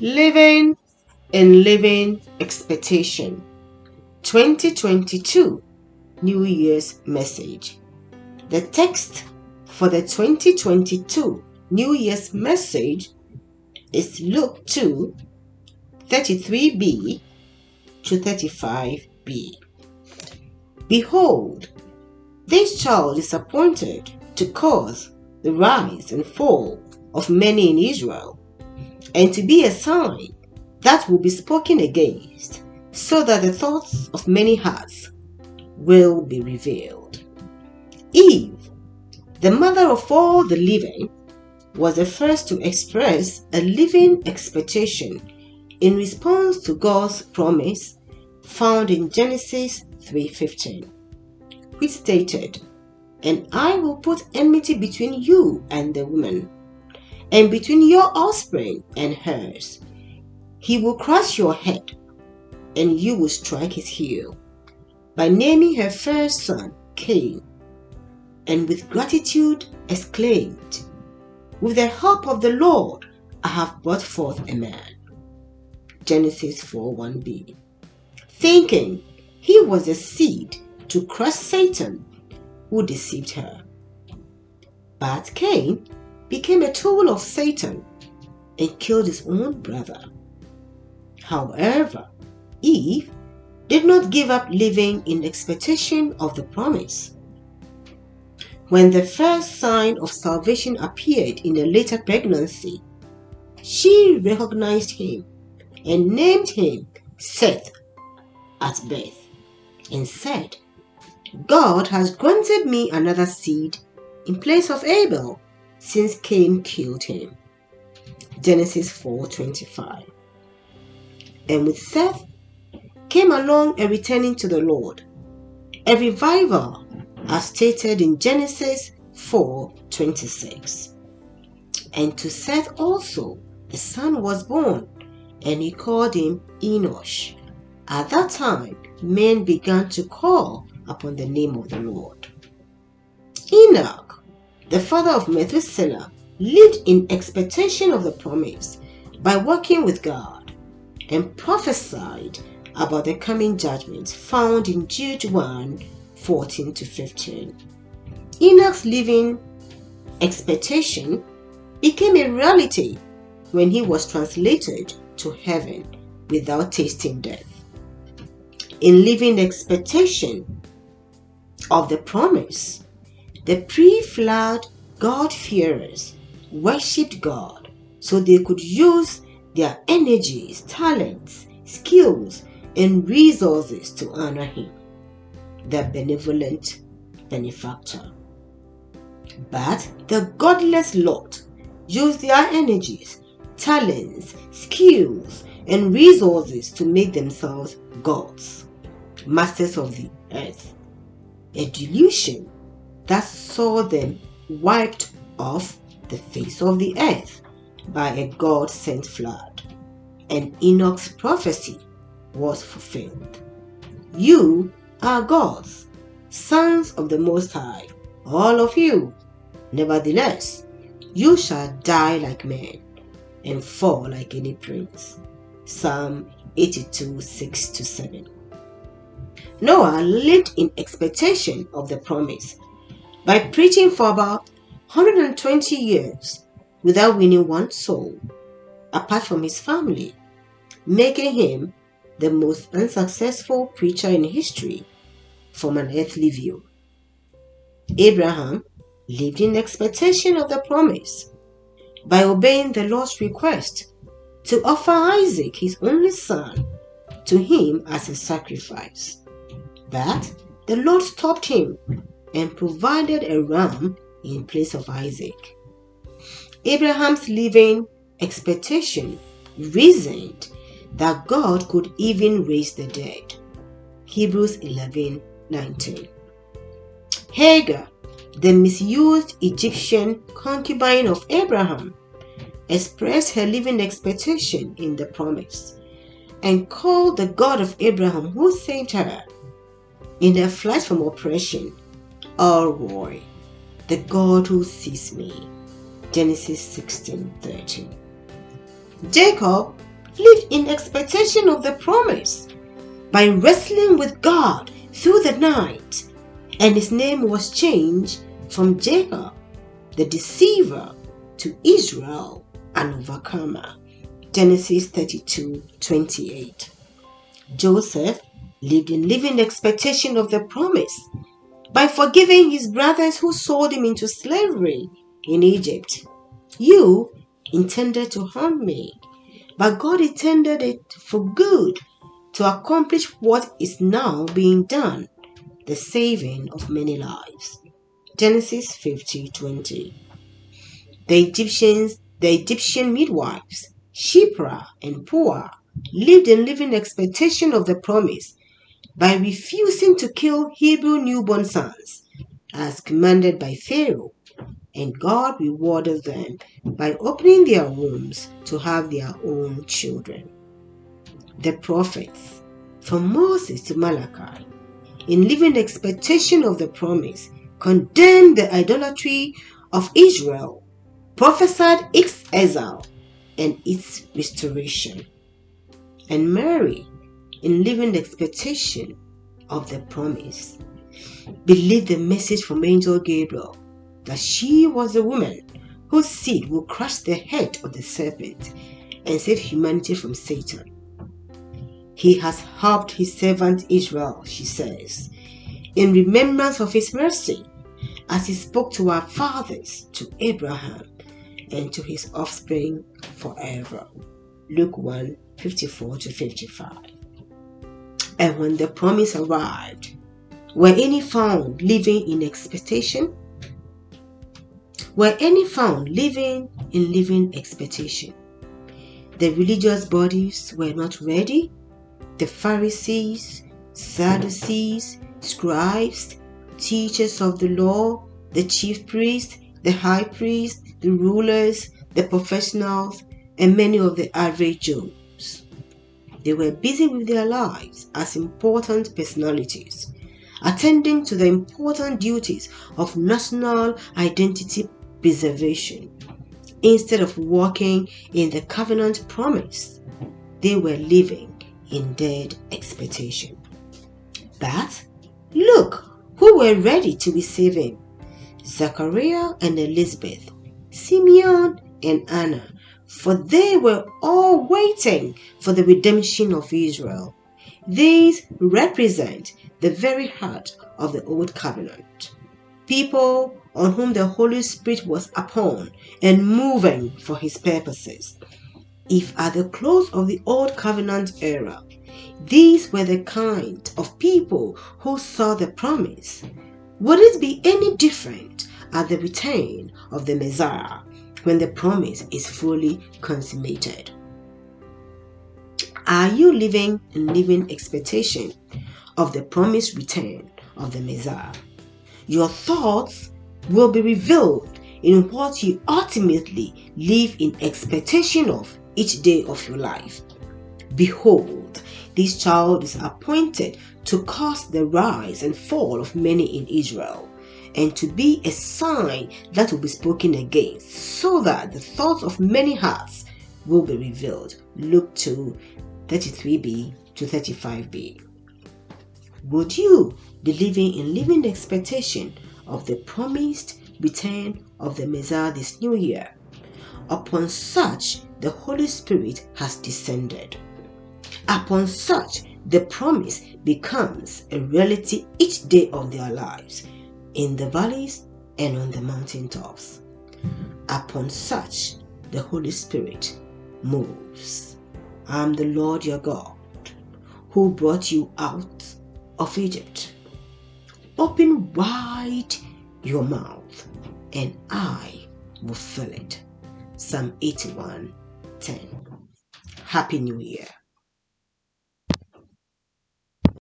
Living in Living Expectation 2022 New Year's Message. The text for the 2022 New Year's Message is Luke 2, 33b to 35b. Behold, this child is appointed to cause the rise and fall of many in Israel, and to be a sign that will be spoken against, so that the thoughts of many hearts will be revealed. Eve, the mother of all the living, was the first to express a living expectation in response to God's promise found in Genesis 3:15, which stated, "And I will put enmity between you and the woman, and between your offspring and hers. He will crush your head, and you will strike his heel," by naming her first son Cain, and with gratitude exclaimed, "With the help of the Lord, I have brought forth a man." Genesis 4:1b. Thinking he was a seed to crush Satan, who deceived her. But Cain became a tool of Satan and killed his own brother. However, Eve did not give up living in expectation of the promise. When the first sign of salvation appeared in a later pregnancy, she recognized him and named him Seth at birth, and said, "God has granted me another seed in place of Abel, since Cain killed him." Genesis 4:25. And with Seth came along a returning to the Lord, a revival, as stated in Genesis 4:26. And to Seth also a son was born, and he called him Enosh. At that time, men began to call upon the name of the Lord. Enoch, the father of Methuselah, lived in expectation of the promise by working with God, and prophesied about the coming judgment found in Jude 1:14-15. Enoch's living expectation became a reality when he was translated to heaven without tasting death. In living expectation of the promise, the pre-flood God-fearers worshipped God so they could use their energies, talents, skills, and resources to honor Him, the benevolent benefactor. But the godless lot used their energies, talents, skills, and resources to make themselves gods, masters of the earth, a delusion that saw them wiped off the face of the earth by a God-sent flood, and Enoch's prophecy was fulfilled. You are gods, sons of the Most High, all of you. Nevertheless, you shall die like men and fall like any prince. Psalm 82:6-7. Noah lived in expectation of the promise by preaching for about 120 years without winning one soul, apart from his family, making him the most unsuccessful preacher in history from an earthly view. Abraham lived in expectation of the promise by obeying the Lord's request to offer Isaac, his only son, to him as a sacrifice. But the Lord stopped him and provided a ram in place of Isaac. Abraham's living expectation reasoned that God could even raise the dead. Hebrews 11:19. Hagar, the misused Egyptian concubine of Abraham, expressed her living expectation in the promise and called the God of Abraham who saved her in her flight from oppression, El Roi, the God who sees me. Genesis 16:13. Jacob lived in expectation of the promise by wrestling with God through the night, and his name was changed from Jacob, the deceiver, to Israel, an overcomer. Genesis 32:28. Joseph lived in living expectation of the promise by forgiving his brothers who sold him into slavery in Egypt. You intended to harm me, but God intended it for good to accomplish what is now being done, the saving of many lives. Genesis 50:20. The Egyptian midwives, Shiphrah and Puah, lived in living expectation of the promise by refusing to kill Hebrew newborn sons as commanded by Pharaoh, and God rewarded them by opening their wombs to have their own children. The prophets, from Moses to Malachi, in living expectation of the promise, condemned the idolatry of Israel, prophesied its exile and its restoration. And Mary, in living expectation of the promise, believed the message from Angel Gabriel that she was the woman whose seed will crush the head of the serpent and save humanity from Satan. He has helped his servant Israel, she says, in remembrance of his mercy, as he spoke to our fathers, to Abraham, and to his offspring forever. Luke 1:54-55. And when the promise arrived, were any found living in expectation? Were any found living in living expectation? The religious bodies were not ready. The Pharisees, Sadducees, scribes, teachers of the law, the chief priests, the high priests, the rulers, the professionals, and many of the average Jews. They were busy with their lives as important personalities, attending to the important duties of national identity preservation. Instead of walking in the covenant promise, they were living in dead expectation. But look who were ready to receive him: Zachariah and Elizabeth, Simeon and Anna, for they were all waiting for the redemption of Israel. These represent the very heart of the Old Covenant, people on whom the Holy Spirit was upon and moving for his purposes. If at the close of the Old Covenant era, these were the kind of people who saw the promise, would it be any different at the return of the Messiah when the promise is fully consummated? Are you living in living expectation of the promised return of the Messiah? Your thoughts will be revealed in what you ultimately live in expectation of each day of your life. Behold, this child is appointed to cause the rise and fall of many in Israel, and to be a sign that will be spoken against, so that the thoughts of many hearts will be revealed. Luke 2:33b-35b. Would you be living in living expectation of the promised return of the Messiah this new year? Upon such, the Holy Spirit has descended. Upon such, the promise becomes a reality each day of their lives, in the valleys and on the mountaintops. Upon such, the Holy Spirit moves. I am the Lord your God, who brought you out of Egypt. Open wide your mouth, and I will fill it. Psalm 81:10. Happy New Year.